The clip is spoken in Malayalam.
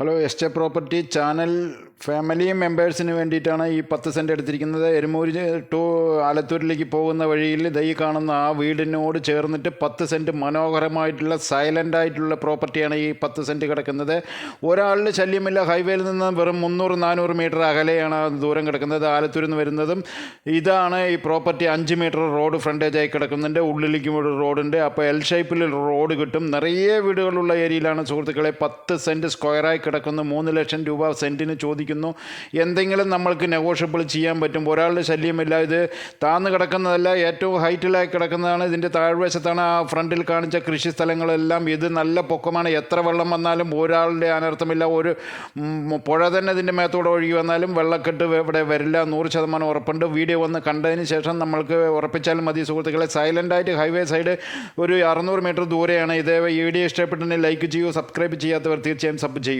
ഹലോ എസ്റ്റേ പ്രോപ്പർട്ടി ചാനൽ ഫാമിലി മെമ്പേഴ്സിന് വേണ്ടിയിട്ടാണ് ഈ 10 സെൻറ്റ് എടുത്തിരിക്കുന്നത്. എരുമൂര് ടു ആലത്തൂരിലേക്ക് പോകുന്ന വഴിയിൽ ഈ കാണുന്ന ആ വീടിനോട് ചേർന്നിട്ട് 10 സെൻറ്റ് മനോഹരമായിട്ടുള്ള സൈലൻ്റ് ആയിട്ടുള്ള പ്രോപ്പർട്ടിയാണ് ഈ 10 സെൻറ്റ് കിടക്കുന്നത്. ഒരാളിന് ശല്യമില്ല. ഹൈവേയിൽ നിന്ന് വെറും 300-400 മീറ്റർ അകലെയാണ് ദൂരം കിടക്കുന്നത്. ആലത്തൂരിൽ നിന്ന് വരുന്നതും ഇതാണ് ഈ പ്രോപ്പർട്ടി. 5 മീറ്റർ റോഡ് ഫ്രണ്ടേജായി കിടക്കുന്നുണ്ട്. ഉള്ളിലേക്ക് ഒരു റോഡുണ്ട്. അപ്പോൾ എൽ ഷേപ്പിൽ റോഡ് കിട്ടും. നിറയെ വീടുകളുള്ള ഏരിയയിലാണ് സുഹൃത്തുക്കളെ. 10 സെൻറ്റ് സ്ക്വയറായി കിടക്കുന്നു. 3 ലക്ഷം രൂപ സെൻറ്റിന് ചോദിക്കുന്നു. എന്തെങ്കിലും നമ്മൾക്ക് നെഗോഷ്യബിൾ ചെയ്യാൻ പറ്റും. ഒരാളുടെ ശല്യമില്ല. ഇത് താന്ന് കിടക്കുന്നതല്ല, ഏറ്റവും ഹൈറ്റിലായി കിടക്കുന്നതാണ്. ഇതിൻ്റെ താഴ്വശത്താണ് ആ ഫ്രണ്ടിൽ കാണിച്ച കൃഷി സ്ഥലങ്ങളെല്ലാം. ഇത് നല്ല പൊക്കമാണ്. എത്ര വെള്ളം വന്നാലും ഒരാളുടെ അനർത്ഥമില്ല. ഒരു പുഴ തന്നെ ഇതിൻ്റെ മേത്തോടെ ഒഴുകി വന്നാലും വെള്ളക്കെട്ട് ഇവിടെ വരില്ല. 100% ഉറപ്പുണ്ട്. വീഡിയോ വന്ന് കണ്ടതിന് ശേഷം നമ്മൾക്ക് ഉറപ്പിച്ചാലും മതി സുഹൃത്തുക്കളെ. സൈലൻ്റായിട്ട് ഹൈവേ സൈഡ് ഒരു 600 മീറ്റർ ദൂരെയാണ് ഇത്. വീഡിയോ ഇഷ്ടപ്പെട്ടെങ്കിൽ ലൈക്ക് ചെയ്യൂ. സബ്സ്ക്രൈബ് ചെയ്യാത്തവർ തീർച്ചയായും സബ് ചെയ്യൂ.